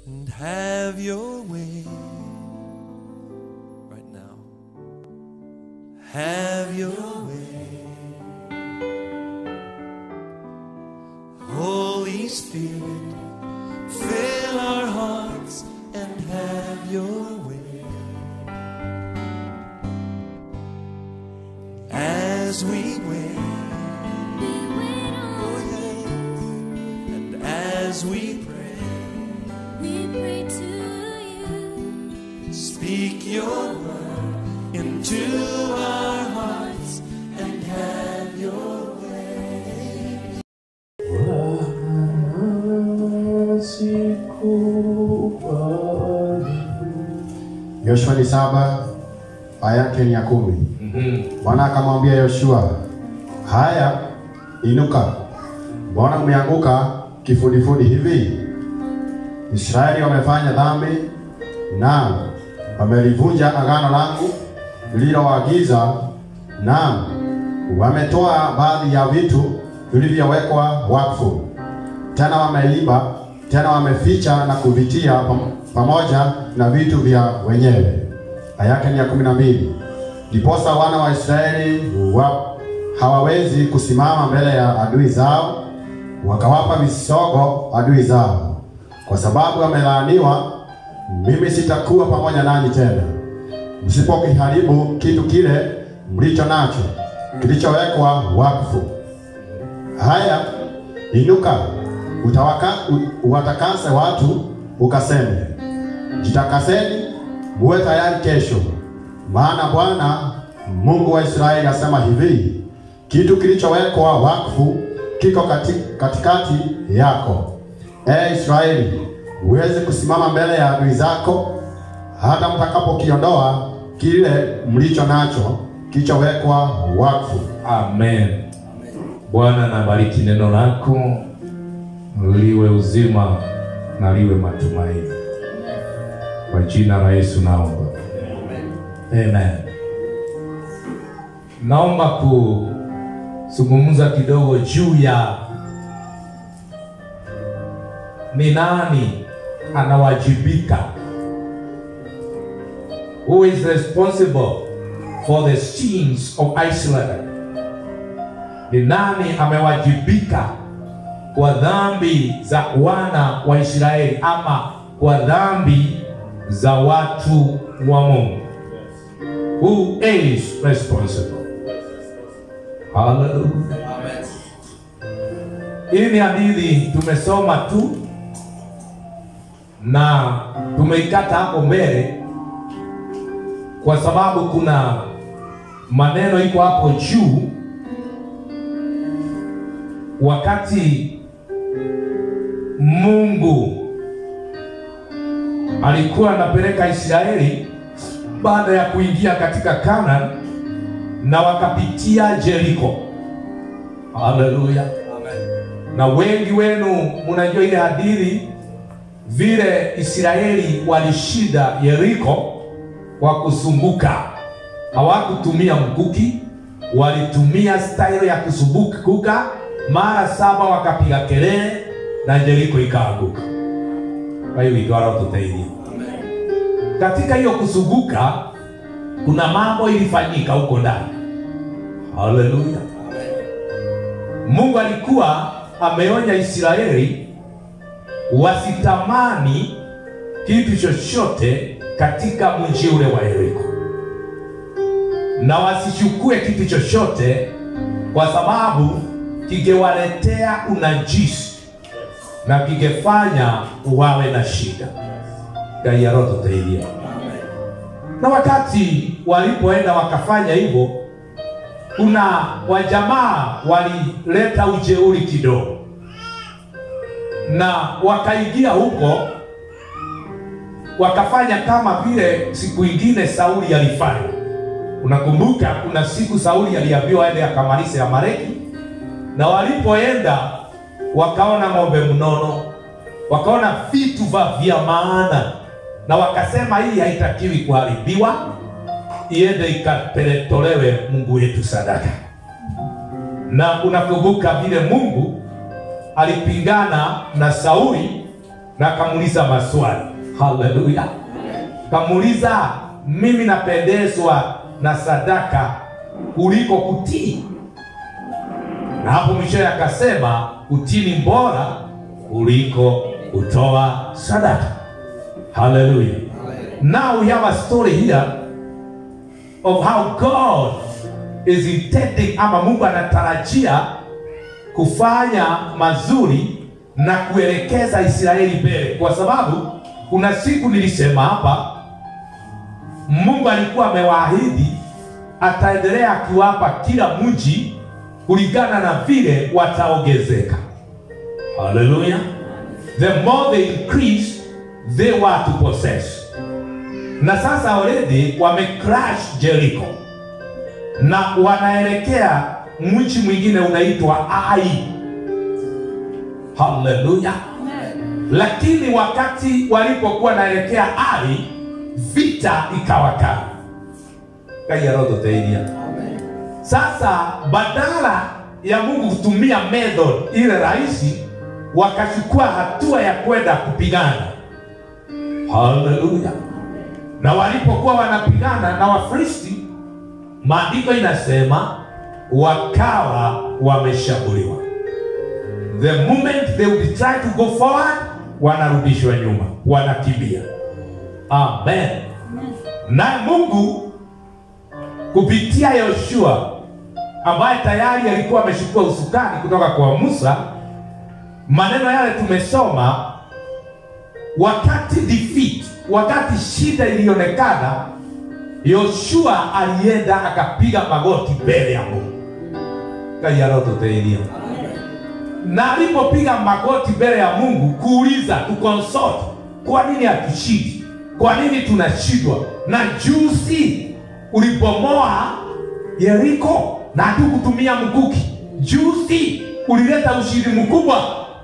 and have your way right now. Have your way, Holy Spirit, fill our hearts and have your way. As we wait, oh yes, and as we pray to you. Speak your word into our hearts and have your way. Yoshua 7 aya yake ni 10. Bwana akamwambia Yoshua, haya, inuka. Mbona umeanguka kifudifudi hivi? Israeli wamefanya dhambi na wamelivunja agano langu nililoagiza, na wametoa baadhi ya vitu vilivyowekwa wakfu. Tena wameiba, tena wameficha na kuvitia pamoja na vitu vya wenyewe. Aya yake ni 12. Ndiposa wana wa Israeli hawawezi kusimama mbele ya adui zao, wakawapa visogo adui zao. Kwa sababu wamelaaniwa, mimi sitakuwa pamoja nanyi tena. Msipokiharibu kitu kile mlicho nacho kilichowekwa wakfu. Haya, inuka, uwatakase watu, ukaseme, jitakaseni, muwe tayari kesho. Maana Bwana Mungu wa Israeli asema hivi, kitu kilichowekwa wakfu kiko katikati yako. Israeli, uweze kusimama mbele ya adui zako hata mtakapokiondoa kile mlicho nacho kilichowekwa wakfu. Amen. Bwana nabariki neno lako, liwe uzima na liwe matumaini. Kwa jina la Yesu naomba. Amen. Naomba kuzungumza kidogo juu ya ni nani anawajibika. Who is responsible for the sins of Israel? Ni nani amewajibika kwa dhambi za wana wa Israeli ama kwa dhambi za watu wa Mungu? Who is responsible? Hallelujah. Amen. Hii ni hadithi tumesoma tu na tumeikata hapo mbele kwa sababu kuna maneno iko hapo juu. Wakati Mungu alikuwa anapeleka Israeli baada ya kuingia katika Canaan na wakapitia Jericho. Hallelujah. Amen. Na wengi wenu mnajua ile hadithi vile Israeli walishinda Jericho kwa kuzunguka. Hawakutumia mkuki, walitumia style ya kuzunguka. Mara 7 wakapiga kelele na Jericho ikaanguka. Kwa hiyo igara tutaidia. Katika hiyo kuzunguka kuna mambo ilifanyika huko ndani. Hallelujah. Mungu alikuwa ameonya Israeli wasitamani kitu chochote katika mji ule wa Jericho, na wasichukue kitu chochote kwa sababu kingewaletea unajisi na kingefanya wawe na shida. Gaiaroto taidia. Na wakati walipoenda wakafanya hivyo, kuna wajamaa walileta ujeuri kidogo na wakaingia huko wakafanya kama vile siku ingine Sauli alifanya. Unakumbuka kuna siku Sauli aliambiwa aende akamalize Amaleki, na wakaona ng'ombe mnono, wakaona vitu vya maana, na wakasema hii haitakiwi kuharibiwa, iende ikapeletolewe Mungu wetu sadaka. Na unakumbuka vile Mungu alipingana na Sauli na akamuuliza maswali. Haleluya. Kamuuliza, mimi napendezwa na sadaka kuliko kutii. Na hapo mwisho akasema kutii ni bora kuliko kutoa sadaka. Hallelujah. Now we have a story here of how God is intending, ama Mungu anatarajia kufanya mazuri na kuelekeza Israeli mbele. Kwa sababu kuna siku nilisema hapa, Mungu alikuwa amewaahidi ataendelea akiwapa kila mji kulingana na vile wataongezeka. Hallelujah. The more they increase, they were to possess. Na sasa already wamecrash Jericho na wanaelekea mji mwingine unaitwa Ai. Hallelujah. Lakini wakati walipokuwa naelekea Ai, vita ikawakana. Kaya roho taidia. Sasa badala ya Mungu kutumia method ile rahisi, wakachukua hatua ya kwenda kupigana. Hallelujah. Na walipokuwa wanapigana na Wafilisti, maandiko inasema wakawa wameshambuliwa. The moment they would try to go forward, wanarudishwa nyuma, wanakimbia. Amen. Na Mungu kupitia Yoshua ambaye tayari alikuwa ameshukua usukani kutoka kwa Musa, maneno yale tumesoma, wakati defeat, wakati shida ilionekana, Yoshua alienda akapiga magoti mbele ya Mungu. Kaya roho taidia. Na alipopiga magoti mbele ya Mungu kuuliza, kuconsult, kwa nini hatushindi? Kwa nini tunashindwa? Na juzi ulipomoa Yeriko na hatukutumia mkuki. Juzi ulileta ushindi mkubwa.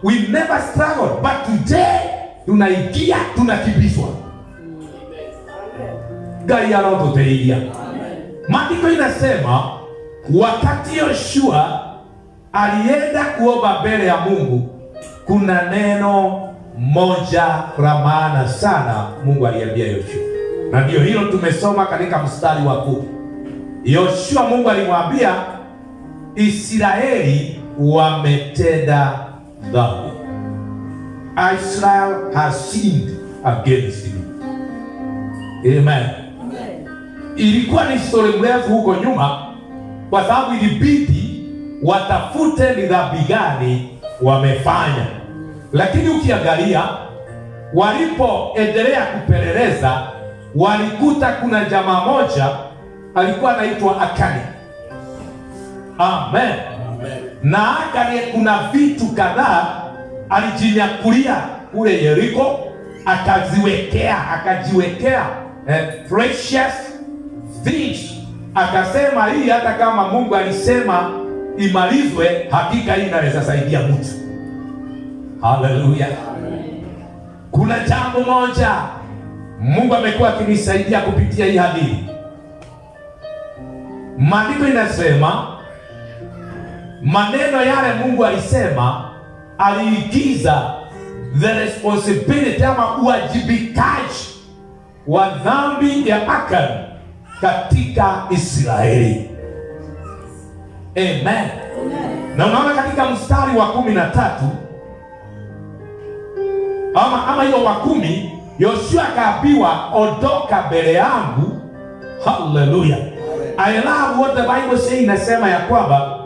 We never struggled, but today tunaingia tunakimbizwa. Gaya roho taidia. Maandiko inasema wakati Yoshua alienda kuomba mbele ya Mungu, kuna neno moja la maana sana Mungu aliambia Yoshua. Na ndio hilo tumesoma katika mstari wa 10. Yoshua, Mungu alimwambia Israeli wametenda dhambi. Israel has sinned against me. Amen. Ilikuwa ni story mrefu huko nyuma, kwa sababu ilibidi watafute ni dhambi gani wamefanya. Lakini ukiangalia walipoendelea kupeleleza, walikuta kuna jamaa moja alikuwa anaitwa Akani. Amen. Na Akani kuna vitu kadhaa alijinyakulia kule Yeriko, akajiwekea precious things. Akasema hii hata kama Mungu alisema imalizwe, hakika hii inaweza saidia mtu. Hallelujah. Kuna jambo moja Mungu amekuwa akinisaidia kupitia hii hadithi. Maandiko inasema maneno yale Mungu alisema, aliigiza the responsibility ama uwajibikaji wa dhambi ya Akani katika Israeli. Amen. Na unaona katika mstari wa 13 ama hiyo wa 10, Yoshua akaambiwa ondoka mbele yangu. Hallelujah. I love what the Bible says. Inasema ya kwamba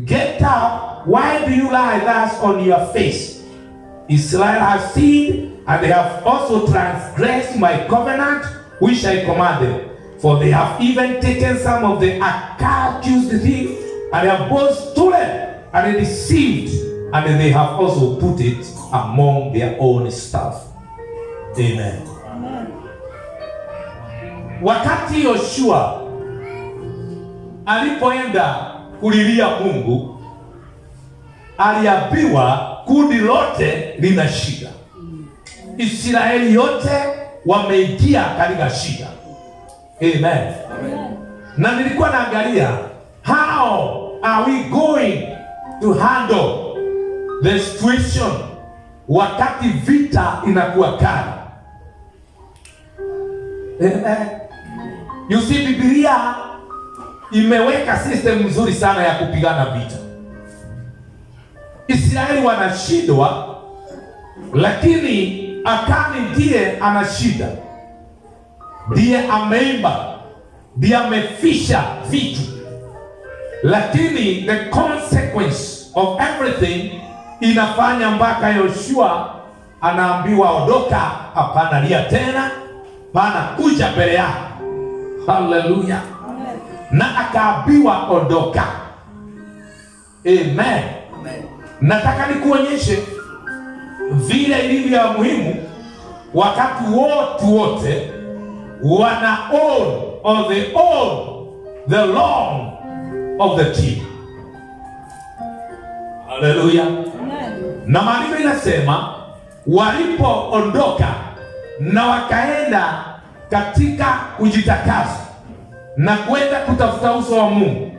get up, why do you lie thus on your face? Israel has sinned, and they have also transgressed my covenant which I commanded. For they have even taken some of the accused things, and they have both stolen and deceived, and they have also put it among their own stuff. Amen. Wakati Yoshua alipoenda kulilia Mungu, aliambiwa kundi lote lina shida. Israeli yote wameingia katika shida. Amen. Na nilikuwa naangalia, how are we going to handle the situation wakati vita inakuwa kali. You see, Biblia imeweka system nzuri sana ya kupigana vita. Israeli wanashindwa, lakini Akani ndiye anashinda, ndiye ameimba, ndiye amefisha vitu, lakini the consequence of everything inafanya mpaka Yoshua anaambiwa ondoka, hapana lia tena, pana kuja mbele yako. Hallelujah. Na akaambiwa ondoka. Amen. Nataka nikuonyeshe vile ilivyo ya muhimu wakati wote wana own or they own the law of the king. Hallelujah. Na maandiko inasema walipoondoka na wakaenda katika kujitakasa na kwenda kutafuta uso wa Mungu,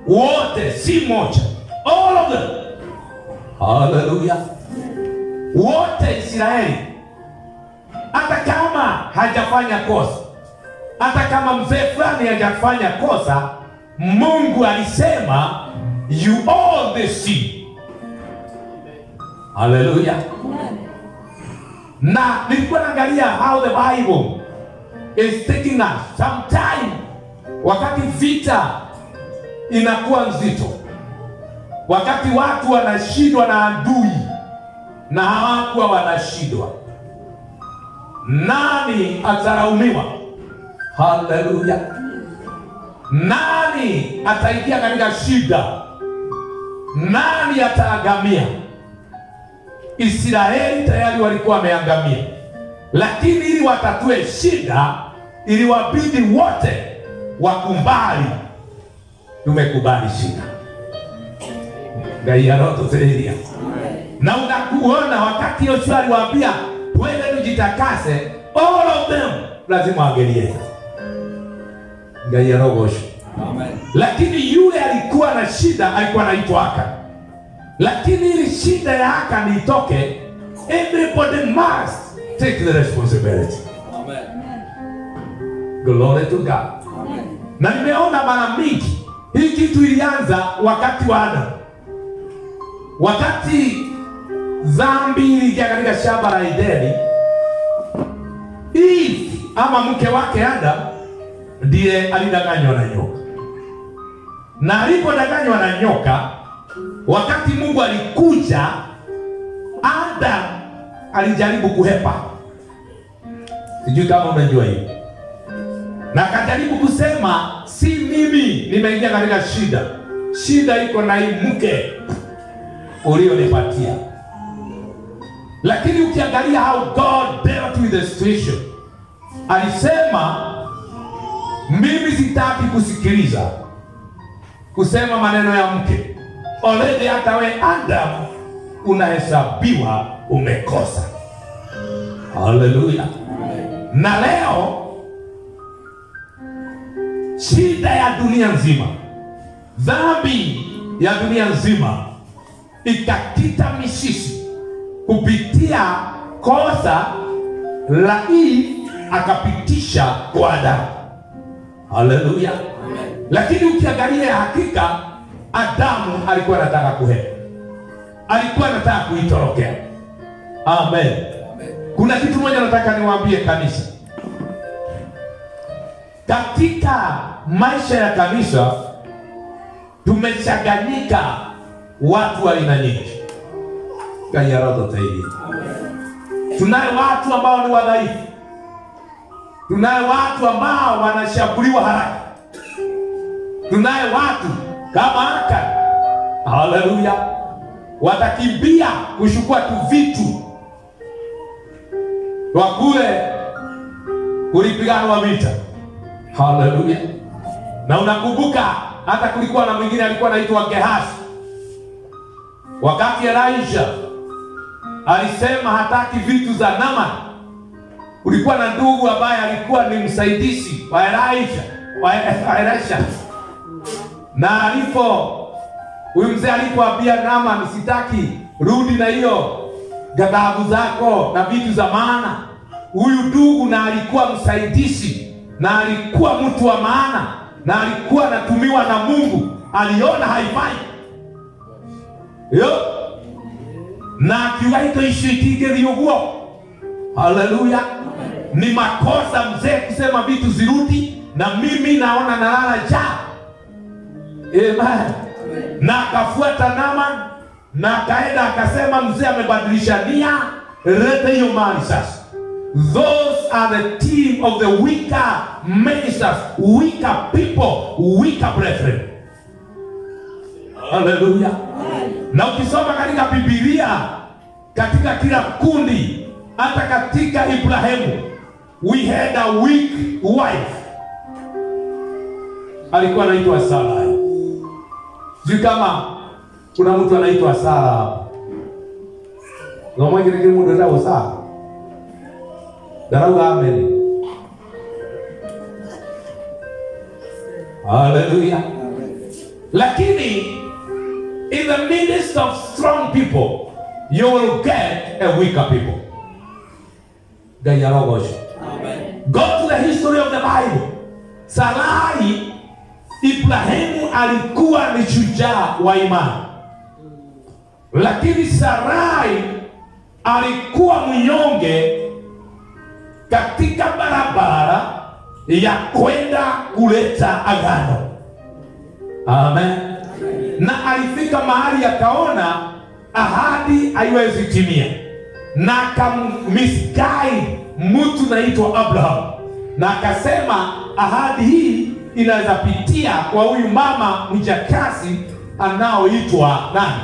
wote si moja, all of them. Hallelujah. Wote Israeli, hata kama hajafanya kosa, hata kama mzee fulani hajafanya kosa, Mungu alisema you own the sea. Hallelujah. Na nilikuwa naangalia how the Bible is taking us sometime wakati vita inakuwa nzito, wakati watu wanashindwa na adui na hawakuwa wanashindwa, nani ataraumiwa? Hallelujah. Nani ataingia katika shida? Nani ataagamia? Israeli tayari walikuwa wameangamia, lakini ili watatue shida iliwabidi wote wakubali. Tumekubali shida. Gaiarototeria. Na unakuona wakati Yoshua aliwaambia twende tujitakase, all of them lazima wagelie. Gaiarogosho. Amen. Lakini yule alikuwa na shida alikuwa anaitwa Akani. Lakini ili shida ya Akani itoke, everybody must take the responsibility. Amen. Glory to God. Amen. Na nimeona mara mingi hii kitu ilianza wakati wa Adam. Wakati dhambi iliingia katika shamba la Edeni, Eve ama mke wake Adam ndiye alidanganywa na nyoka. Na alipodanganywa na nyoka, wakati Mungu alikuja, Adam alijaribu kuhepa. Sijui kama unajua hiyo. Na akajaribu kusema, si mimi nimeingia katika shida. Shida iko na hii mke ulionipatia. Lakini ukiangalia how God dealt with the situation, alisema mimi sitaki kusikiliza kusema maneno ya mke. Already hata we Adam unahesabiwa umekosa. Hallelujah. Na leo shida ya dunia nzima, dhambi ya dunia nzima ikakita misisi kupitia kosa la Eve, akapitisha kwa Adam. Hallelujah. Lakini ukiangalia hakika Adamu alikuwa anataka kuhepa, alikuwa anataka kuitorokea. Amen. Kuna kitu moja nataka niwaambie kanisa. Katika maisha ya kanisa tumechanganyika watu wa aina nyingi. Tunaye watu ambao ni wadhaifu. Tunaye watu ambao wanashambuliwa haraka. Tunaye watu kama Akani. Hallelujah. Watakimbia kuchukua tu vitu kwa kule kulipiganwa vita. Hallelujah. Na unakumbuka hata kulikuwa na mwingine alikuwa anaitwa Gehazi. Wakati Elisha alisema hataki vitu za Naaman, kulikuwa na ndugu ambaye alikuwa ni msaidizi wa Elisha. Na huyu mzee alipoambia Naaman, sitaki, rudi na hiyo ghadhabu zako na vitu za maana. Huyu ndugu na alikuwa msaidizi na alikuwa mtu wa maana na alikuwa anatumiwa na Mungu, aliona haifai yo na kiwaito ishitige liogwo. Haleluya. Ni makosa mzee kusema vitu zirudi na mimi naona nalala njaa. Amen. Na akafuata Naaman na akaenda akasema mzee amebadilisha nia, leta hiyo mali sasa. Those are the team of the weaker ministers, weaker people, weaker brethren. Hallelujah. Na ukisoma katika Biblia, katika kila kundi, hata katika Ibrahimu, we had a weak wife. Alikuwa anaitwa Sara. Sio kama kuna mtu anaitwa Sara. Ngomwe kile mtu anaitwa Sara. Darau amen. Hallelujah. Lakini in the midst of strong people, you will get a weaker people. Amen. Go to the history of the Bible. Sarai, Ibrahimu alikuwa ni shujaa wa imani, lakini Sarai alikuwa mnyonge katika barabara ya kwenda kuleta agano. Amen. Na alifika mahali akaona ahadi haiwezi timia, na akammisguide mtu naitwa Abraham, na akasema ahadi hii inaweza pitia kwa huyu mama mjakazi anaoitwa nani?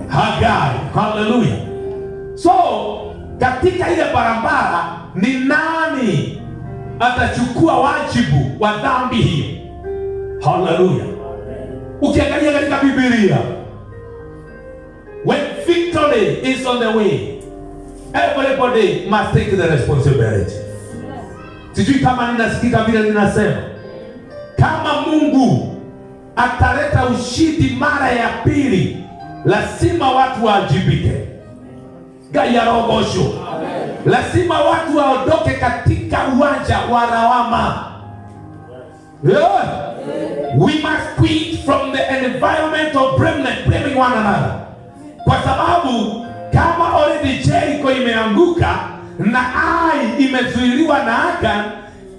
Hagai. Hallelujah. So katika ile barabara ni nani atachukua wajibu wa dhambi hiyo? Hallelujah. Ukiangalia katika Biblia, when victory is on the way, everybody must take the responsibility. Sijui kama ninasikika vile ninasema. Kama Mungu ataleta ushindi mara ya pili, lazima watu waajibike. Gayarogosho. Lazima watu waondoke katika uwanja wa lawama. Yeah. We must quit from the environment of blaming one another. Kwa sababu kama already Jericho imeanguka na Ai imezuiliwa na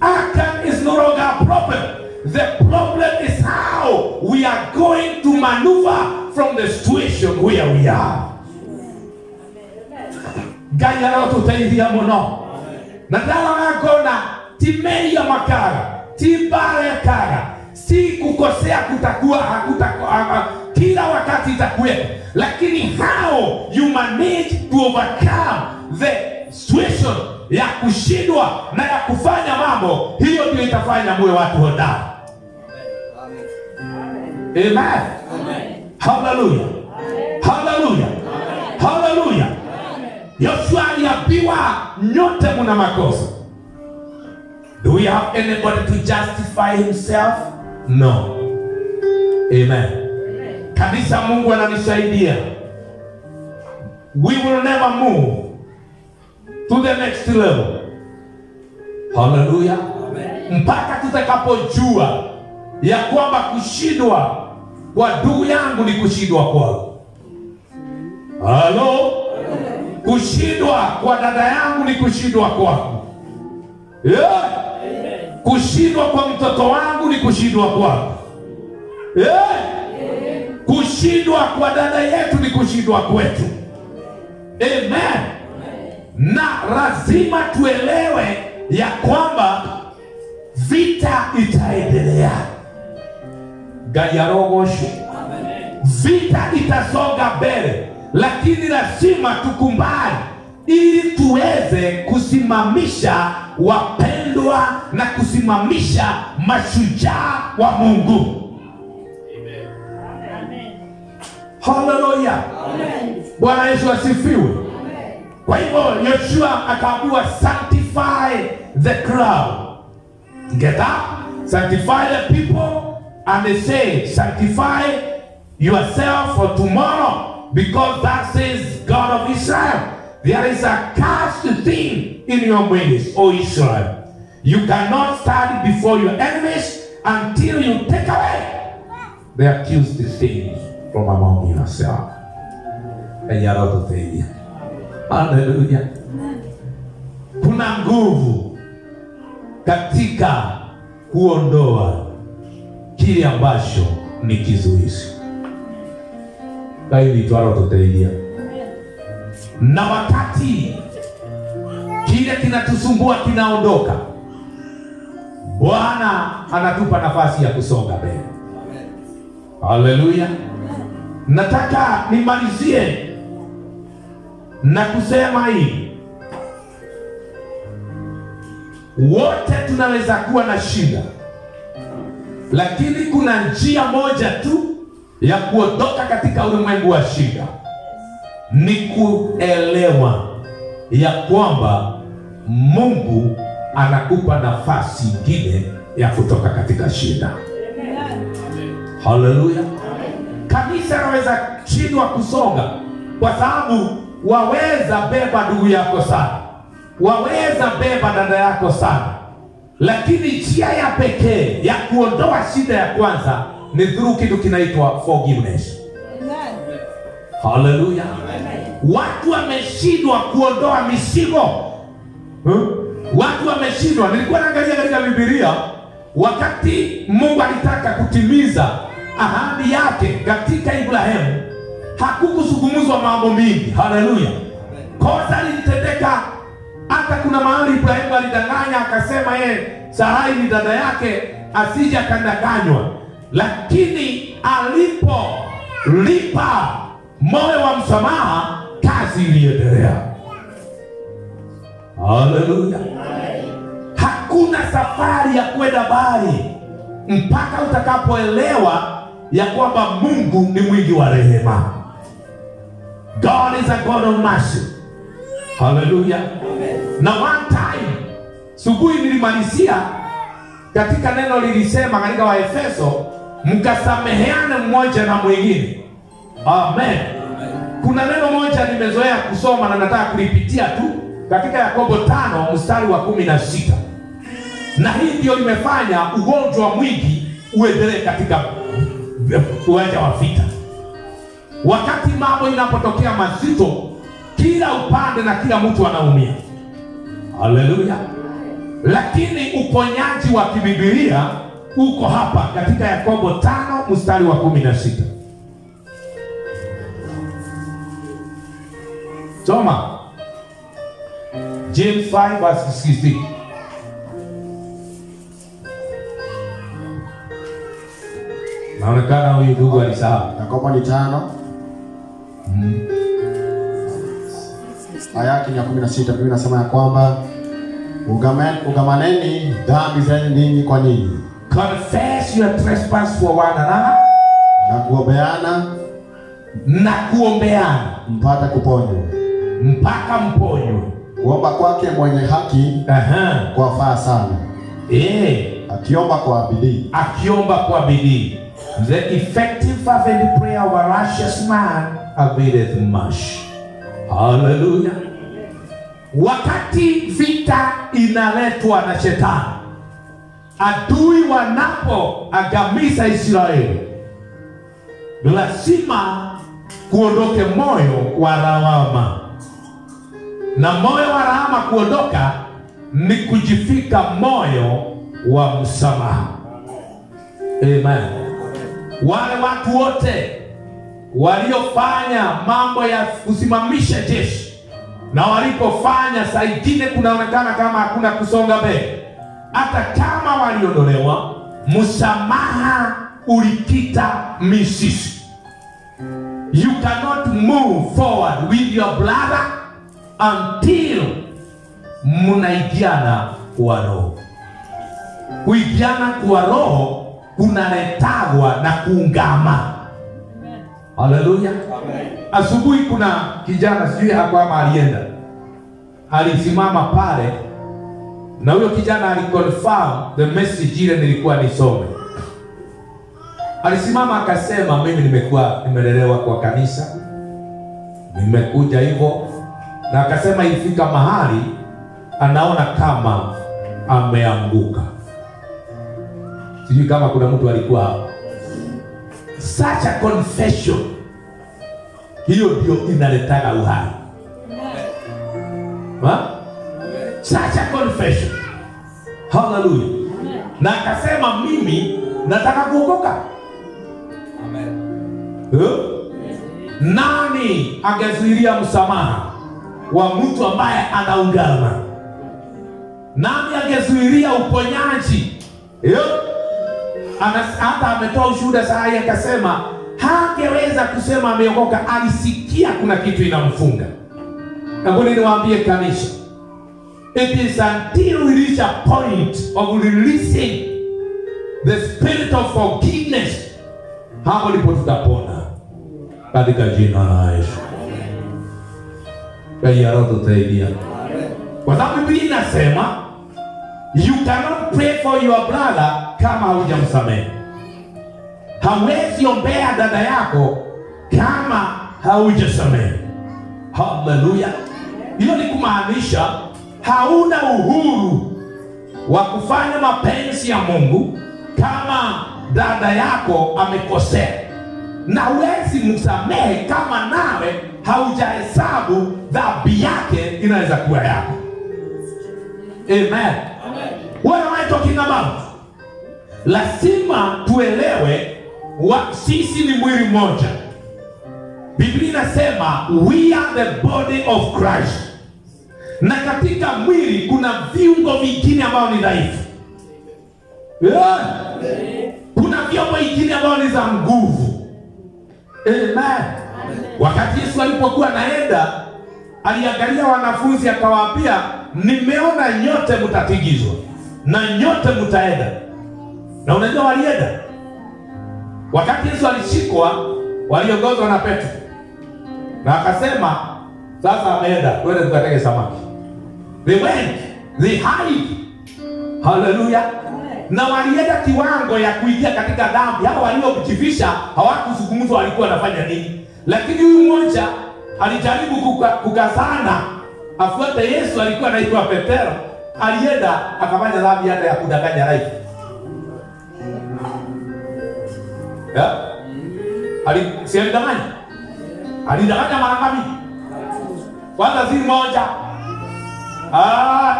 Achan is no longer a problem. The problem is how we are going to maneuver from the situation where we are. Gaya leo tutaidia mono. Na dala ngona timeia makara, tibare kara. Si kukosea kutakuwa kila wakati itakuwa. Lakini how you manage to overcome the situation ya kushindwa na ya kufanya mambo, hiyo ndio itafanya muwe watu hodari. Amen. Amen. Hallelujah. Hallelujah. Hallelujah. Yoshua aliambiwa nyote mna makosa. Do we have anybody to justify himself? No. Amen. Kanisa, Mungu ananisaidia. We will never move to the next level. Hallelujah. Mpaka tutakapojua ya kwamba kushindwa kwa ndugu yangu ni kushindwa kwao. Halo? Kushindwa kwa dada yangu ni kushindwa kwako. Yeah. Kushindwa kwa mtoto wangu ni kushindwa kwako. Yeah. Kushindwa kwa dada yetu ni kushindwa kwetu. Amen. Na lazima tuelewe ya kwamba vita itaendelea. Gayarogosho. Vita itasonga mbele, lakini lazima tukubali ili tuweze kusimamisha wapendwa na kusimamisha mashujaa wa Mungu. Amen. Hallelujah. Amen. Bwana Yesu asifiwe. Kwa hivyo Yoshua akaambiwa sanctify the crowd. Get up, sanctify the people, and they say sanctify yourself for tomorrow because that says God of Israel, there is a cursed thing in your midst, O Israel. You cannot stand before your enemies until you take away the accused things from among yourself. Hallelujah. Kuna nguvu katika kuondoa kile ambacho ni kizuizi. Kaili twaro tutaidia. Na wakati kile kinatusumbua kinaondoka, Bwana anatupa nafasi ya kusonga mbele. Haleluya. Nataka nimalizie na kusema hivi. Wote tunaweza kuwa na shida, lakini kuna njia moja tu ya kuondoka katika ulimwengu wa shida. Ni kuelewa ya kwamba Mungu anakupa nafasi nyingine ya kutoka katika shida. Haleluya. Kanisa linaweza shindwa kusonga kwa sababu waweza beba ndugu yako sana, waweza beba dada yako sana, lakini njia ya pekee ya kuondoa shida ya kwanza ni through kitu kinaitwa forgiveness. Haleluya. Watu wameshindwa kuondoa mizigo. Watu wameshindwa. Nilikuwa naangalia katika Biblia wakati Mungu alitaka kutimiza ahadi yake katika Ibrahimu, hakukuzungumzwa mambo mingi. Haleluya. Kosa lilitendeka. Hata kuna mahali Ibrahimu alidanganya akasema yeye Sarai ni dada yake asije akadanganywa, lakini alipolipa moyo wa msamaha, kazi iliendelea. Haleluya. Hakuna safari ya kwenda mbali mpaka utakapoelewa ya kwamba Mungu ni mwingi wa rehema. God is a God of mercy. Hallelujah. Na one time subuhi nilimalizia katika neno lilisema katika Waefeso, mkasameheane mmoja na mwingine. Amen. Kuna neno moja nimezoea kusoma na nataka kulipitia tu katika Yakobo 5 mstari wa 16. Na hii ndio limefanya ugonjwa mwingi uendelee katika uwanja wa vita. Wakati mambo inapotokea mazito, kila upande na kila mtu anaumia. Haleluya. Lakini uponyaji wa kibiblia uko hapa katika Yakobo 5 mstari wa 16. Soma. James 5 verse 16. Naonekana huyu ndugu alisahau. Yakobo 5 aya ya 16, Biblia inasema ya kwamba ugamaneni dhambi zenu ninyi kwa ninyi. Confess your trespass for one another. Na kuombeana mpaka kuponywa. Mpaka mponywe. Kuomba kwake mwenye haki kwafaa sana. Akiomba kwa bidii. Akiomba kwa bidii. The effective fervent prayer of a righteous man availeth much. Hallelujah. Wakati vita inaletwa na shetani, adui wanapoangamiza Israeli, lazima kuondoke moyo wa lawama. Na moyo wa lawama kuondoka ni kujifika moyo wa msamaha. Amen. Wale watu wote waliofanya mambo ya kusimamisha jeshi, na walipofanya saa ingine kunaonekana kama hakuna kusonga mbele, hata kama waliondolewa, msamaha ulikita mizizi. You cannot move forward with your brother until mnaigiana kwa roho. Kuigiana kwa roho kunaletagwa na kuungama. Haleluya. Asubuhi kuna kijana sijui hapo ama alienda, alisimama pale, na huyo kijana aliconfirm the message ile nilikuwa nisome. Alisimama akasema, mimi nimelelewa kwa kanisa, nimekuja hivyo. Na akasema ifika mahali anaona kama ameanguka. Sijui kama kuna mtu alikuwa hapo. Such a confession, hiyo ndio inaletaga uhai. Such a confession. Hallelujah. Na akasema mimi nataka kuokoka. Nani angezuilia msamaha wa mtu ambaye anaungama? Nani angezuilia uponyaji? Hata ametoa ushuhuda saa hii akasema hangeweza kusema ameokoka, alisikia kuna kitu inamfunga. Na ngoja niwaambie kanisa, it is until we reach a point of releasing the spirit of forgiveness, hapo ndipo tutapona katika jina la Yesu. Kwa sababu Biblia inasema you cannot pray for your brother kama hujamsamehe. Hawezi ombea dada yako kama haujasamehe. Hallelujah. Hiyo ni kumaanisha hauna uhuru wa kufanya mapenzi ya Mungu kama dada yako amekosea, na huwezi msamehe kama nawe haujahesabu dhambi yake inaweza kuwa yako. Amen. What am I talking about? Lazima tuelewe sisi ni mwili mmoja. Biblia inasema we are the body of Christ. Na katika mwili kuna viungo vingine ambao ni dhaifu. Kuna viungo vingine ambao ni za nguvu. Amen. Wakati Yesu alipokuwa anaenda, aliangalia wanafunzi akawaambia, nimeona nyote mtatigizwa na nyote mtaenda. Na unajua walienda. Wakati Yesu alishikwa, waliongozwa na Petro. Na akasema, sasa ameenda, twende tukatege samaki. They went, they hide. Hallelujah. Na walienda kiwango ya kuingia katika dhambi. Hao waliojifisha hawakuzungumza walikuwa wanafanya nini. Lakini huyu mmoja alijaribu kukazana afuate Yesu, alikuwa anaitwa Petero. Alienda akafanya dhambi hata ya kudanganya raifu. Alidanganya. Alidanganya mara ngapi? Kwanza si moja.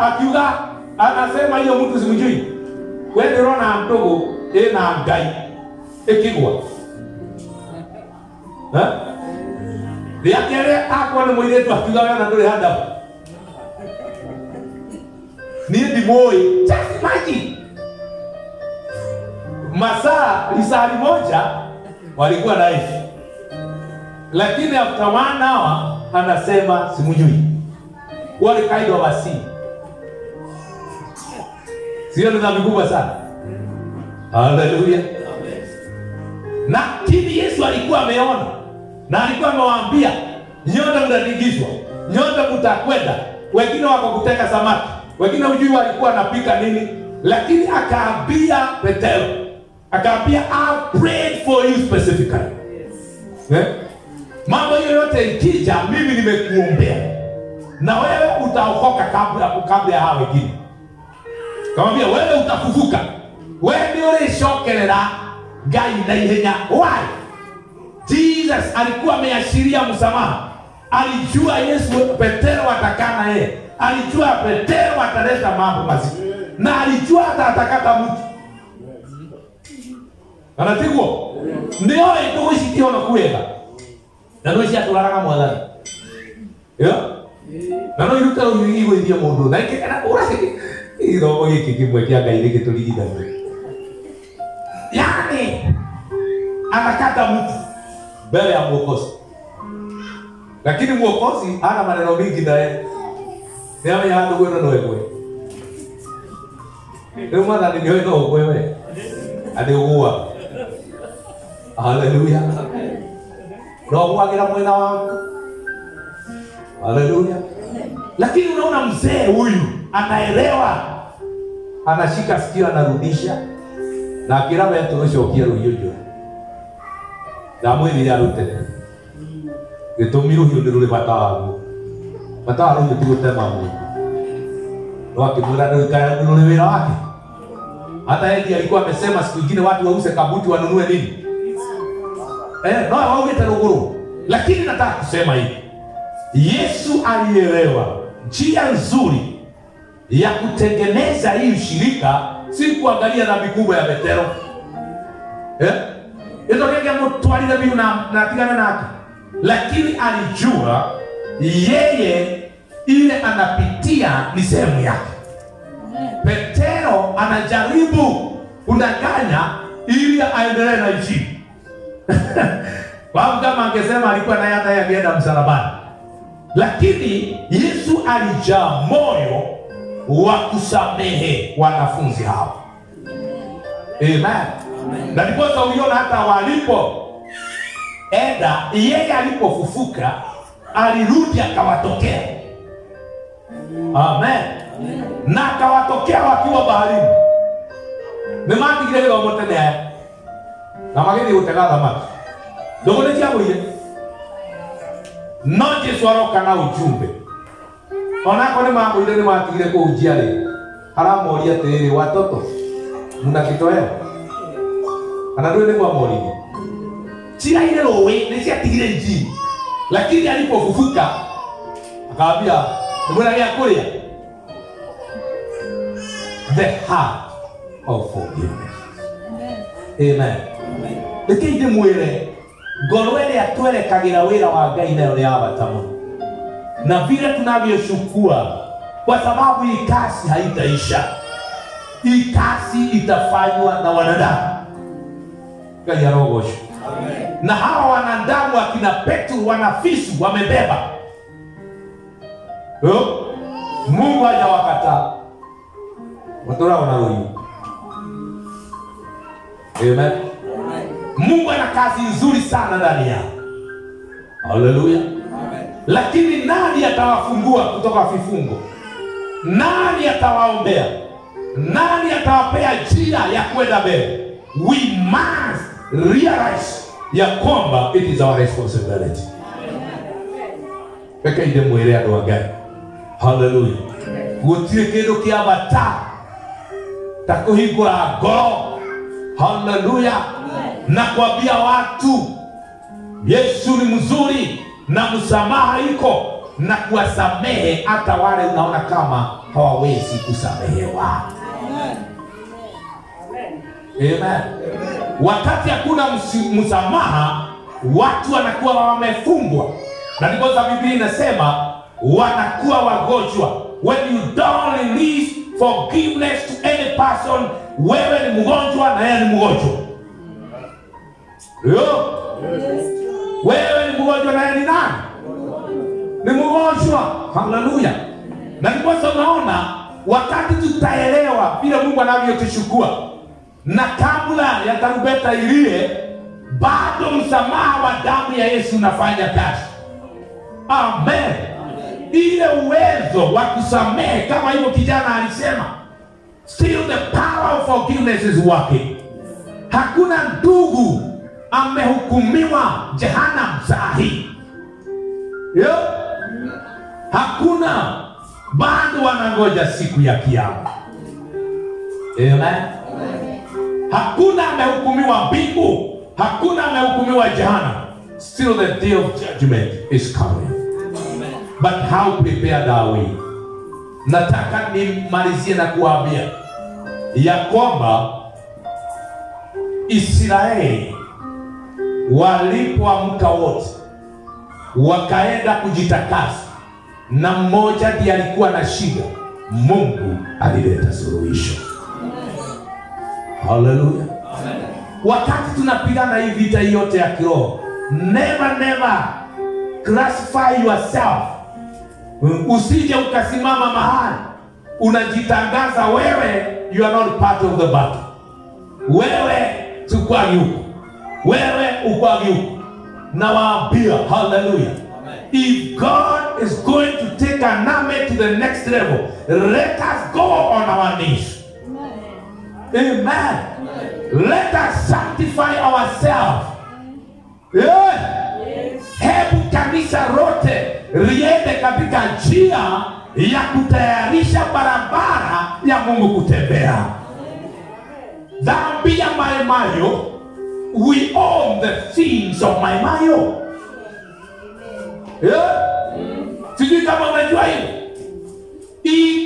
Akiuga anasema hiyo mtu simjui. Wewe ndio na mdogo na ngai. Ekigwa. Ndiakere akwa ni mwiretu akiuga wewe na ndole handa. Ni ndimoi. Just imagine. Masaa lisali moja walikuwa dhaifu. Lakini after 1 hour anasema simjui. Wale kaida wa basi. Sio ni dhambi kubwa sana. Hallelujah. Na kile Yesu alikuwa ameona na alikuwa amewaambia nyote mtatigizwa, nyote mtakwenda. Wengine wako kuteka samaki, wengine hujui walikuwa wanapika nini, lakini akaambia Petero, akaambia I prayed for you specifically. Mambo yote ikija mimi nimekuombea na wewe utaokoka kabla ya hao wengine. Kamwambia wewe utafufuka. Wewe ndio ulishokelera gai na ihenya. Why? Jesus alikuwa ameashiria msamaha. Alijua Yesu Petero atakana yeye. Alijua Petero ataleta mambo mazito. Na alijua atakata mtu. Anatigwo. Ndio iko ushikio na kuweka. Na ndio cia tularanga mwathani. Na no iruta uyigo ithia mundu na ikena urasiki iro giki kimwe kia Ngai gituligithania. Yani anakata mtu mbele ya Mwokozi. Lakini Mwokozi ana maneno mingi naye. Ndio ya ndugu wewe wewe. Ndio maana ndio ndio wewe. Adeugua. Hallelujah. Roho wagira mwena wako. Hallelujah. Lakini unaona mzee huyu anaelewa, anashika sikio anarudisha na kiraba yetu osho kiero yoyo. Na mwili ya rute. Gĩtũmi rũhiũ nĩ rũrĩ bata waguo. Bata wa rũhiũ ti gũtema mũndũ. No akimwĩra nĩ rũrĩ wĩra wake. Hata Edi alikuwa amesema siku nyingine watu wause kabuti wanunue nini? No waugete ruguru. Lakini nataka kusema hivi. Yesu alielewa njia nzuri ya kutengeneza hii ushirika si kuangalia dhambi kubwa ya Petero. Ndio mtwalile biu na tigana nake. Lakini alijua yeye ile anapitia ni sehemu yake. Petero anajaribu kudanganya ili aendelee na injili. Kama angesema alikuwa naye hata angeenda msalabani. Lakini Yesu alijaa moyo wa kusamehe wanafunzi hao. Amen. Na ndipo uliona hata walipo enda, yeye alipofufuka alirudi akawatokea. Amen. Na akawatokea wakiwa baharini. Nemati kile wamote naye. Na mageni utega thamaki. Ndogo ni jambo hili. No Yesu aroka na ujumbe. Onako ni mambo ile ni matigire kujia ri. Haramoria tiri watoto. Muna kitoweo. Ana ndio ni kwa mori. Tira ile rowe ni cia tigire njini. Lakini alipofufuka akaambia mbona ya kulia. The heart of forgiveness. Amen. Lakini mwele ngorwele atwerekagira wira wa Ngai nayo ni abatamu. Na vile tunavyoshukua kwa sababu hii kasi haitaisha. Hii kasi itafanywa na wanadamu. Ngai arogoshe. Na hawa wanadamu akina Petro wanafisu wamebeba. Mungu hajawakataa. Watora wanarudi. Amen. Mungu ana kazi nzuri sana ndani yao. Haleluya. Lakini nani atawafungua kutoka vifungo? Nani atawaombea? Nani atawapea njia ya kwenda mbele? We must realize ya kwamba it is our responsibility. Peke ide mwele ya doa gani. Haleluya. Gutire kindu kia bata takuhingura ngoro. Haleluya. Na kuambia watu Yesu ni mzuri na msamaha iko, na kuwasamehe hata wale unaona kama hawawezi kusamehewa. Amen. Wakati hakuna msamaha, watu wanakuwa wamefungwa. Na ndipo Biblia inasema wanakuwa wagonjwa. When you don't release forgiveness to any person, wewe ni mgonjwa na yeye ni mgonjwa. Wewe ni mgonjwa na yeye ni nani? Ni mgonjwa. Haleluya. Na ndipo unaona wakati tutaelewa vile Mungu anavyotuchukua, na kabla ya tarumbeta ilie, bado msamaha wa damu ya Yesu unafanya kazi. Amen. Ile uwezo wa kusamehe kama hivyo kijana alisema, still the power of forgiveness is working. Hakuna ndugu amehukumiwa jehanamu sahi. Hakuna, bado wanangoja siku ya kiyama. Amen. Hakuna amehukumiwa mbingu, hakuna amehukumiwa jehanamu. Still the day of judgment is coming. But how prepared are we? Nataka nimalizie na kuambia ya kwamba Israeli walipoamka wote wakaenda kujitakasa, na mmoja ndiye alikuwa na shida, Mungu alileta suluhisho. Haleluya. Wakati tunapigana hii vita yote ya kiroho, never classify yourself. Usije ukasimama mahali unajitangaza wewe you are not part of the battle. Wewe tukwa yuko, wewe ukwa yuko. Na waambia hallelujah, if God is going to take an army to the next level, let us go on our knees. Amen. Let us sanctify ourselves. Yeah. hebu kanisa lote liende katika njia ya kutayarisha barabara ya Mungu kutembea. Dhambi ya Maimayo, we own the sins of Maimayo. Sijui kama unajua hiyo.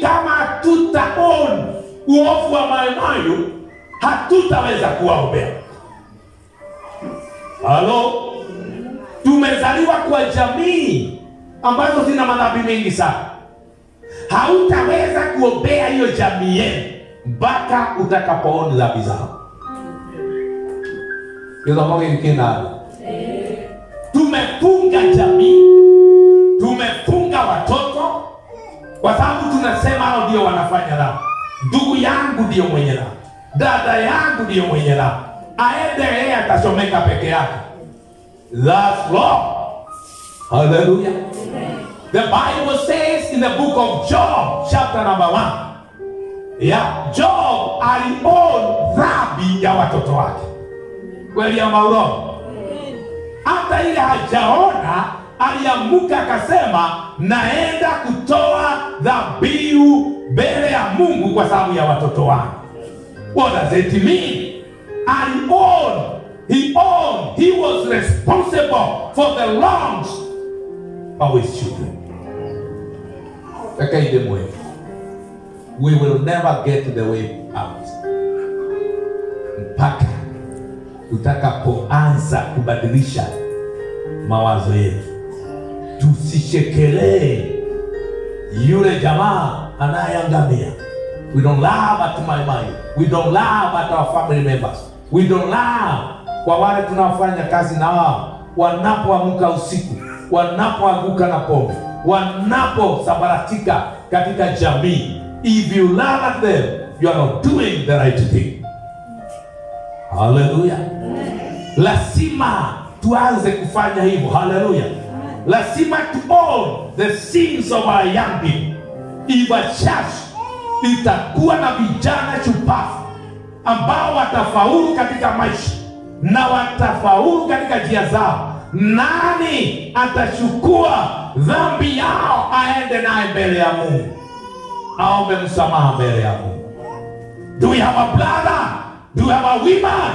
Kama tutaown uovu wa Maimayo, hatutaweza kuwaombea. Halo? Tumezaliwa kwa jamii ambazo zina madhambi mengi sana. Hautaweza kuombea hiyo jamii yenu mpaka utakapoona dhambi zao. Tumefunga jamii, tumefunga watoto, kwa sababu tunasema hao ndio wanafanya dhambi. Ndugu yangu ndio mwenye dhambi, dada yangu ndio mwenye dhambi, aende yeye atasomeka peke yake. That's wrong. Hallelujah. The Bible says in the book of Job, chapter number 1. Job aliona dhambi ya watoto wake. Kweli ya mauro. Hata ile hajaona, aliamuka akasema, naenda kutoa dhabihu mbele ya Mungu kwa sababu ya watoto wangu. What does it mean? He was responsible for the wrongs of his children. We will never get the way out mpaka tutakapoanza kubadilisha mawazo yetu. Tusishekelee yule jamaa anayeangamia. We don't laugh at Maimayo. We don't laugh at our family members. We don't laugh kwa wale tunaofanya kazi na wao, wanapoamka usiku, wanapoanguka na pombe, wanaposambaratika katika jamii. If you laugh at them, you are not doing the right thing. Hallelujah. Lazima tuanze kufanya hivyo. Hallelujah. Lazima to own the sins of our young people. If a church itakuwa na vijana shupavu ambao watafaulu katika maisha na watafaulu katika njia zao, nani atachukua dhambi yao aende naye mbele ya Mungu, aombe msamaha mbele ya Mungu? Do we have a brother? Do we have a woman?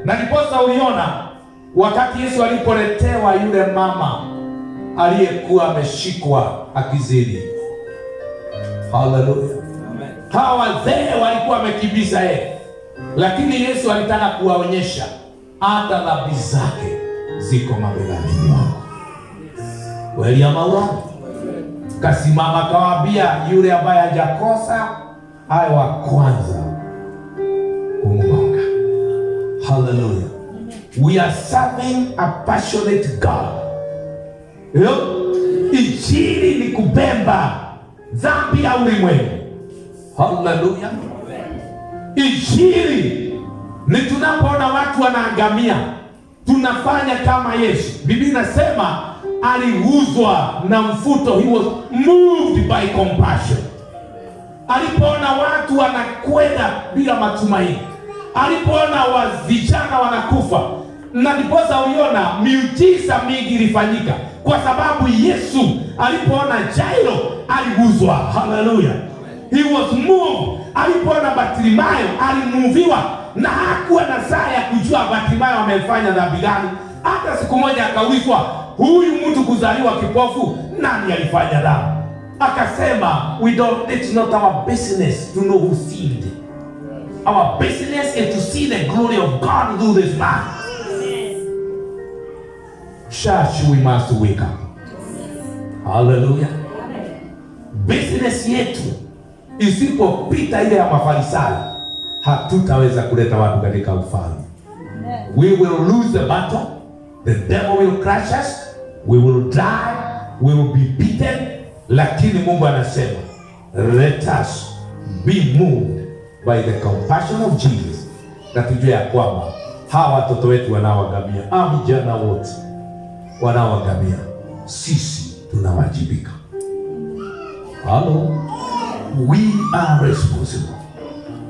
Na ndiposa uliona wakati Yesu alipoletewa yule mama aliyekuwa ameshikwa akizini. Hallelujah. Hawa wazee walikuwa wamekibisa yeye, lakini Yesu alitaka kuwaonyesha hata dhambi zake ziko mabegani mwako. Kweli ya mauro. Kasimama kawaambia yule ambaye hajakosa awe wa kwanza kumwanga. Hallelujah. We are serving a passionate God. Injili ni kubemba dhambi ya ulimwengu. Hallelujah. Injili ni tunapoona watu wanaangamia, tunafanya kama Yesu. Biblia inasema aliuzwa na mfuto. He was moved by compassion. Alipoona watu wanakwenda bila matumaini, alipoona vijana wanakufa, na ndiposa uliona miujiza mingi ilifanyika, kwa sababu Yesu alipoona Jairo aliuzwa. Hallelujah. He was moved. Alipoona Bartimayo alimuviwa, na hakuwa na saa ya kujua Bartimayo amefanya dhambi gani. Hata siku moja akaulizwa, huyu mtu kuzaliwa kipofu, nani alifanya dhambi? Akasema, it's not our business to know who sinned. Our business is to see the glory of God through this man. Church, we must wake up. Hallelujah. Business yetu isipopita ile ya Mafarisayo, hatutaweza kuleta watu katika ufalme. We will lose the battle. The devil will crush us. We will die. We will be beaten. Lakini Mungu anasema, let us be moved by the compassion of Jesus, na tujue ya kwamba hawa watoto wetu wanaoangamia, vijana wote wanaoangamia, sisi tunawajibika. Hello. We are responsible.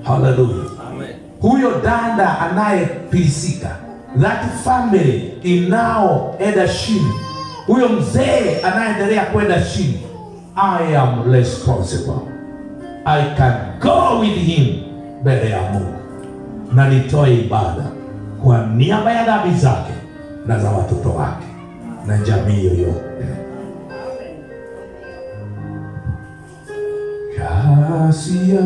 Hallelujah. Amen. Huyo dada anayepilisika that family inaoenda chini, huyo mzee anaendelea kwenda chini, I am responsible. I can go with him mbele ya Mungu na nitoe ibada kwa niaba ya dhambi zake na za watoto wake na jamii yoyote. Kasi yake